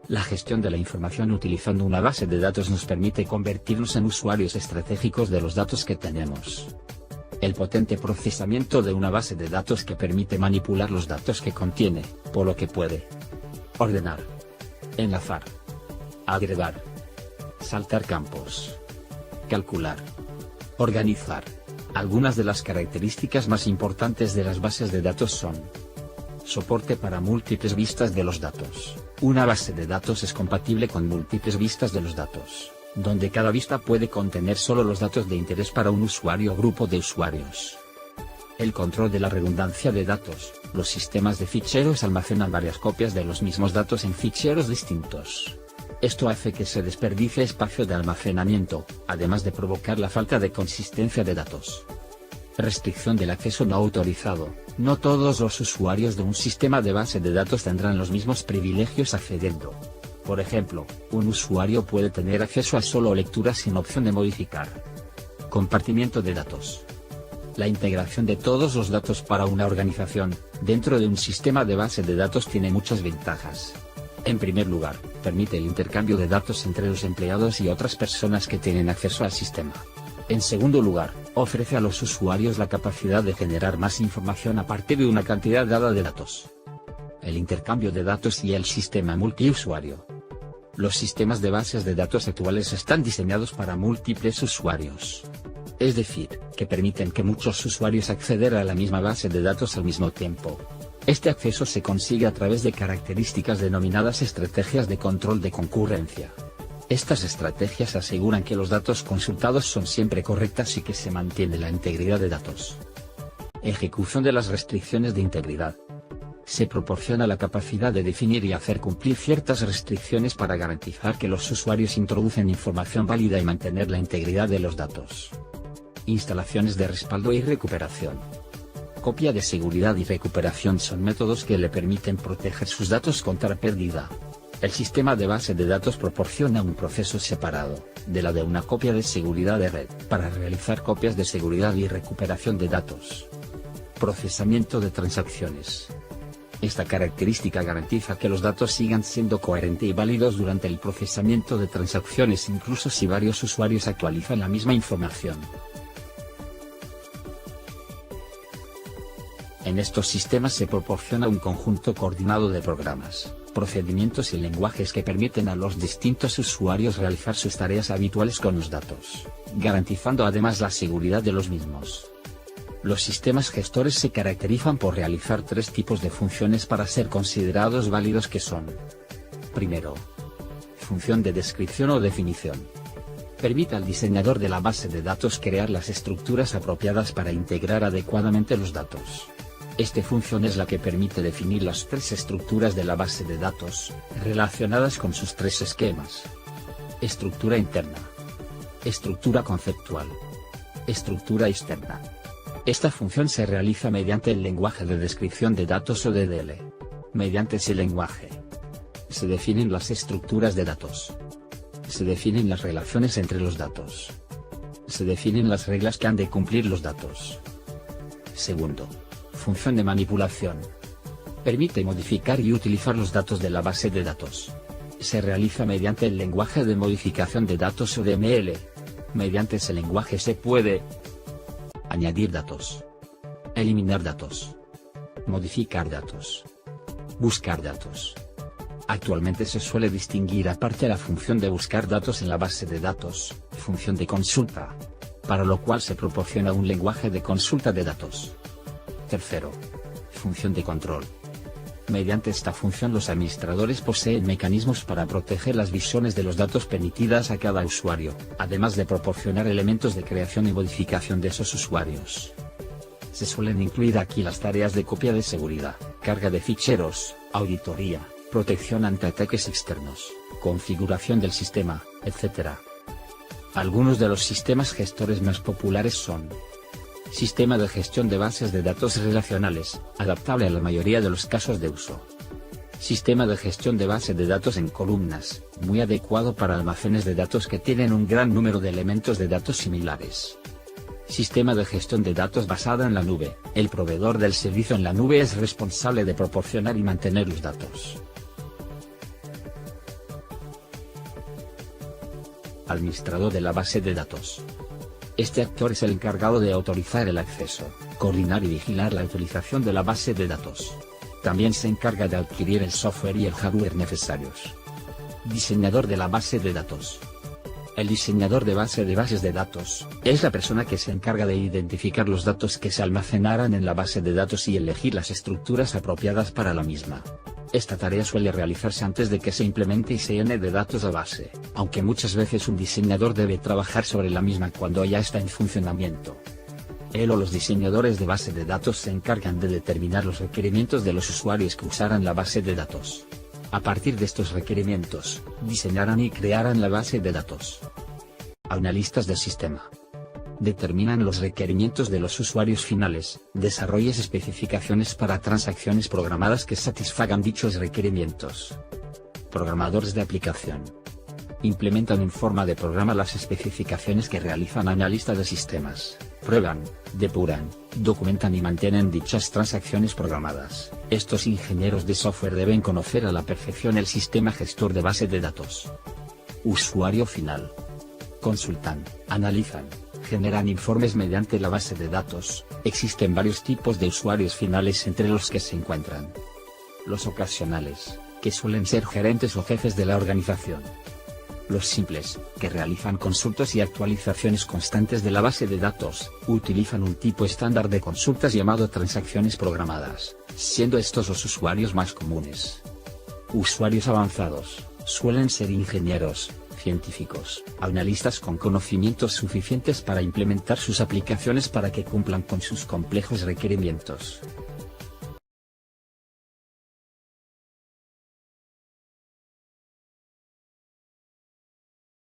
La gestión de la información utilizando una base de datos nos permite convertirnos en usuarios estratégicos de los datos que tenemos. El potente procesamiento de una base de datos que permite manipular los datos que contiene, por lo que puede ordenar, enlazar, agregar, saltar campos, calcular, organizar. Algunas de las características más importantes de las bases de datos son: soporte para múltiples vistas de los datos. Una base de datos es compatible con múltiples vistas de los datos, donde cada vista puede contener solo los datos de interés para un usuario o grupo de usuarios. El control de la redundancia de datos. Los sistemas de ficheros almacenan varias copias de los mismos datos en ficheros distintos. Esto hace que se desperdicie espacio de almacenamiento, además de provocar la falta de consistencia de datos. Restricción del acceso no autorizado. No todos los usuarios de un sistema de base de datos tendrán los mismos privilegios accediendo. Por ejemplo, un usuario puede tener acceso a solo lecturas sin opción de modificar. Compartimiento de datos. La integración de todos los datos para una organización, dentro de un sistema de base de datos tiene muchas ventajas. En primer lugar, permite el intercambio de datos entre los empleados y otras personas que tienen acceso al sistema. En segundo lugar, ofrece a los usuarios la capacidad de generar más información a partir de una cantidad dada de datos. El intercambio de datos y el sistema multiusuario. Los sistemas de bases de datos actuales están diseñados para múltiples usuarios. Es decir, que permiten que muchos usuarios acceder a la misma base de datos al mismo tiempo. Este acceso se consigue a través de características denominadas estrategias de control de concurrencia. Estas estrategias aseguran que los datos consultados son siempre correctas y que se mantiene la integridad de datos. Ejecución de las restricciones de integridad. Se proporciona la capacidad de definir y hacer cumplir ciertas restricciones para garantizar que los usuarios introducen información válida y mantener la integridad de los datos. Instalaciones de respaldo y recuperación. Copia de seguridad y recuperación son métodos que le permiten proteger sus datos contra pérdida. El sistema de base de datos proporciona un proceso separado, de la de una copia de seguridad de red, para realizar copias de seguridad y recuperación de datos. Procesamiento de transacciones. Esta característica garantiza que los datos sigan siendo coherentes y válidos durante el procesamiento de transacciones incluso si varios usuarios actualizan la misma información. En estos sistemas se proporciona un conjunto coordinado de programas, procedimientos y lenguajes que permiten a los distintos usuarios realizar sus tareas habituales con los datos, garantizando además la seguridad de los mismos. Los sistemas gestores se caracterizan por realizar tres tipos de funciones para ser considerados válidos, que son: primero, función de descripción o definición. Permite al diseñador de la base de datos crear las estructuras apropiadas para integrar adecuadamente los datos. Esta función es la que permite definir las tres estructuras de la base de datos, relacionadas con sus tres esquemas: estructura interna, estructura conceptual, estructura externa. Esta función se realiza mediante el lenguaje de descripción de datos o DDL. Mediante ese lenguaje, se definen las estructuras de datos. Se definen las relaciones entre los datos. Se definen las reglas que han de cumplir los datos. Segundo, función de manipulación. Permite modificar y utilizar los datos de la base de datos. Se realiza mediante el lenguaje de modificación de datos o DML. Mediante ese lenguaje se puede añadir datos, eliminar datos, modificar datos, buscar datos. Actualmente se suele distinguir aparte la función de buscar datos en la base de datos, función de consulta, para lo cual se proporciona un lenguaje de consulta de datos. Tercero, función de control. Mediante esta función los administradores poseen mecanismos para proteger las visiones de los datos permitidas a cada usuario, además de proporcionar elementos de creación y modificación de esos usuarios. Se suelen incluir aquí las tareas de copia de seguridad, carga de ficheros, auditoría, protección ante ataques externos, configuración del sistema, etc. Algunos de los sistemas gestores más populares son: sistema de gestión de bases de datos relacionales, adaptable a la mayoría de los casos de uso. Sistema de gestión de base de datos en columnas, muy adecuado para almacenes de datos que tienen un gran número de elementos de datos similares. Sistema de gestión de datos basada en la nube. El proveedor del servicio en la nube es responsable de proporcionar y mantener los datos. Administrador de la base de datos. Este actor es el encargado de autorizar el acceso, coordinar y vigilar la utilización de la base de datos. También se encarga de adquirir el software y el hardware necesarios. Diseñador de la base de datos. El diseñador de bases de datos, es la persona que se encarga de identificar los datos que se almacenarán en la base de datos y elegir las estructuras apropiadas para la misma. Esta tarea suele realizarse antes de que se implemente y se llene de datos a base, aunque muchas veces un diseñador debe trabajar sobre la misma cuando ya está en funcionamiento. Él o los diseñadores de base de datos se encargan de determinar los requerimientos de los usuarios que usarán la base de datos. A partir de estos requerimientos, diseñarán y crearán la base de datos. Analistas del sistema. Determinan los requerimientos de los usuarios finales, desarrollan especificaciones para transacciones programadas que satisfagan dichos requerimientos. Programadores de aplicación. Implementan en forma de programa las especificaciones que realizan analistas de sistemas, prueban, depuran, documentan y mantienen dichas transacciones programadas. Estos ingenieros de software deben conocer a la perfección el sistema gestor de base de datos. Usuario final. Consultan, analizan, generan informes mediante la base de datos. Existen varios tipos de usuarios finales entre los que se encuentran los ocasionales, que suelen ser gerentes o jefes de la organización. Los simples, que realizan consultas y actualizaciones constantes de la base de datos, utilizan un tipo estándar de consultas llamado transacciones programadas, siendo estos los usuarios más comunes. Usuarios avanzados, suelen ser ingenieros, científicos, analistas con conocimientos suficientes para implementar sus aplicaciones para que cumplan con sus complejos requerimientos.